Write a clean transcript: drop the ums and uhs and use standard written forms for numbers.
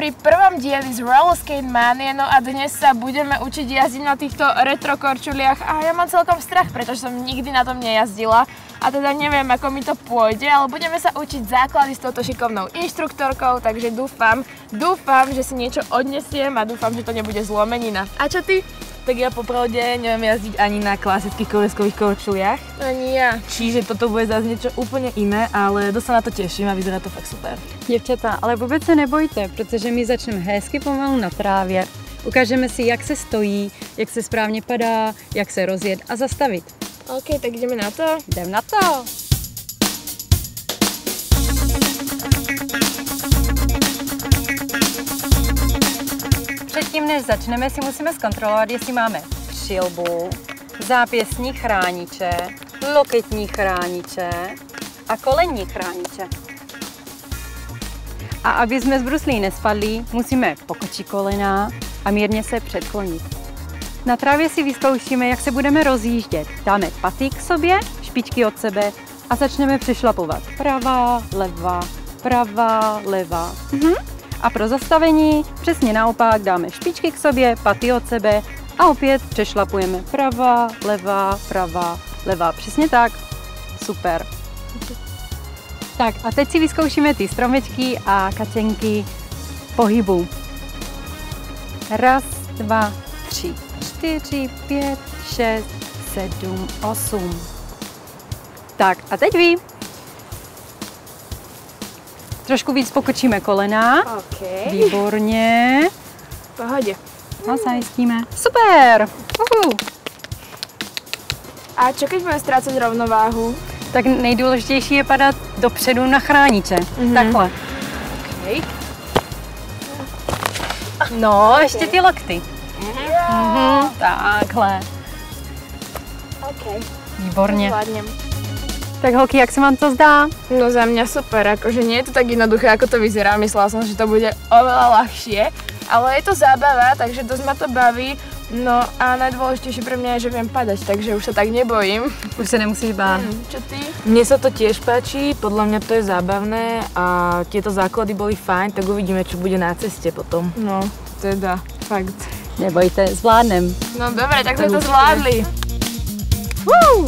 pri prvom dieli z Roller Skate Manie, no a dnes sa budeme učiť jazdiť na týchto retro korčuliach a ja mám celkom strach, pretože som nikdy na tom nejazdila a teda neviem, ako mi to pôjde, ale budeme sa učiť základy s touto šikovnou inštruktorkou, takže dúfam, že si niečo odnesiem a dúfam, že to nebude zlomenina. A čo ty? Tak ja popravde neviem jazdiť ani na klasických koleskových korčuliach. Ani ja. Čiže toto bude zase niečo úplně jiné, ale dost se na to těším a vyzerá to fakt super. Děvčata, ale vůbec se nebojte, protože my začneme hezky pomalu na trávě. Ukážeme si, jak se stojí, jak se správně padá, jak se rozjet a zastavit. OK, tak jdeme na to. Jdem na to! Předtím, než začneme, si musíme zkontrolovat, jestli máme přilbu, zápěstní chrániče, loketní chrániče a kolenní chrániče. A aby jsme z bruslí nespadli, musíme pokočit kolena a mírně se předklonit. Na trávě si vyzkoušíme, jak se budeme rozjíždět. Dáme paty k sobě, špičky od sebe a začneme přešlapovat. Pravá, levá, pravá, levá. A pro zastavení přesně naopak dáme špičky k sobě, paty od sebe a opět přešlapujeme pravá, levá, levá. Přesně tak. Super. Tak a teď si vyzkoušíme ty stromečky a kačenky pohybu. 1, 2, 3, 4, 5, 6, 7, 8. Tak a teď vy. Trošku víc pokočíme kolena. OK. Výborně. V pohodě. A zajistíme. Super! A čo keď budeme ztrácet rovnováhu? Tak nejdůležitější je padat dopředu na chrániče. Takhle. Okay. No, ještě ty lokty. Takhle. OK. Výborně. Zvládnem. Tak holky, jak se vám to zdá? No za mňa super, akože nie je to tak jednoduché, ako to vyzerá. Myslela som, že to bude oveľa ľahšie, ale je to zábava, takže dosť ma to baví. No a najdôležitejšie pre mňa je, že viem padať, takže už sa tak nebojím. Už se nemusíš bát. Čo ty? Mne sa to tiež páči, podľa mňa to je zábavné a tieto základy boli fajn, tak uvidíme, čo bude na ceste potom. No, teda, fakt. Nebojte, zvládnem. No dobre, tak sme to zvládli. Woo!